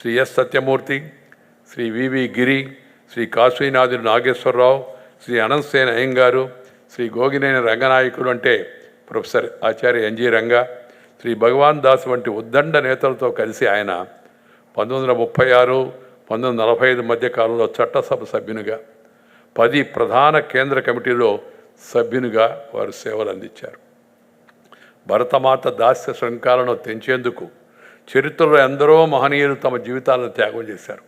Shri yes Satyamurthy, Shri వివి గిరి, శ్రీ కాశీనాథుడు నాగేశ్వరరావు, శ్రీ అనంతసేన అయ్యంగారు, శ్రీ గోగినేని రంగనాయకులు అంటే professor ఆచార్య NG Ranga, Shri భగవాన్ దాస్ వంటి ఉద్దండ నేతలతో కలిసి ఆయన 1936, 1945 మధ్య కాలంలో చట్టసభ సభ్యునిగా 10 ప్రధాన కేంద్ర కమిటీలో సభ్యునిగా వారు సేవలు అందించారు. భరతమాత దాస్య శృంఖాలను తెంచేందుకు చరిత్రలో ఎందరో మహనీయులు తమ జీవితాలను త్యాగం చేశారు.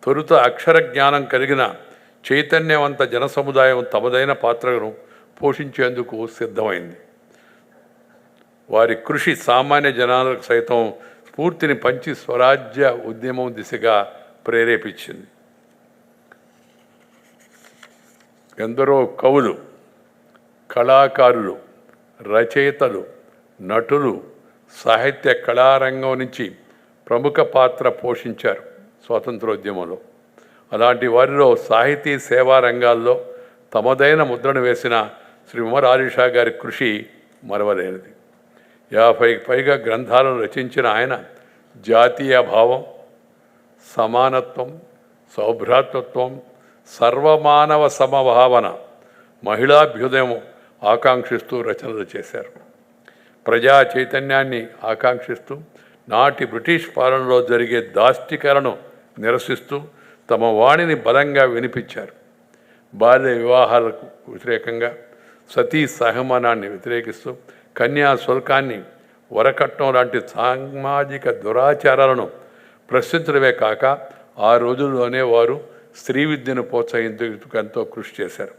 తొలుత అక్షర జ్ఞానం కలిగిన చైతన్యవంత జనసముదాయం తమదైన పాత్రను పోషించేందుకు సిద్ధమైంది. వారి కృషి సామాన్య జనాలకు సైతం స్ఫూర్తిని పంచి స్వరాజ్య ఉద్యమం దిశగా ప్రేరేపించింది. ఎందరో కవులు, కళాకారులు, రచయితలు, నటులు సాహిత్య కళారంగం నుంచి ప్రముఖ పాత్ర పోషించారు స్వాతంత్రోద్యమంలో. అలాంటి వారిలో సాహితీ సేవా రంగాల్లో తమదైన ముద్రను వేసిన శ్రీ ఉమర్ అలీ షా గారి కృషి మరవలేనిది. 50కి పైగా గ్రంథాలను రచించిన ఆయన జాతీయ భావం, సమానత్వం, సౌభ్రాతృత్వం, సర్వమానవ సమభావన, మహిళాభ్యుదయం ఆకాంక్షిస్తూ రచనలు చేశారు. ప్రజా చైతన్యాన్ని ఆకాంక్షిస్తూ నాటి బ్రిటిష్ పాలనలో జరిగే దాష్టికలను నిరసిస్తూ తమ వాణిని బలంగా వినిపించారు. బాల్య వివాహాలకు వ్యతిరేకంగా, సతీ సహమానాన్ని వ్యతిరేకిస్తూ, కన్యా శుల్కాన్ని, వరకట్నం లాంటి సామాజిక దురాచారాలను ప్రశ్నించడమే కాక ఆ రోజుల్లోనే వారు స్త్రీ విద్యను ప్రోత్సహించేందుకు ఎంతో కృషి చేశారు.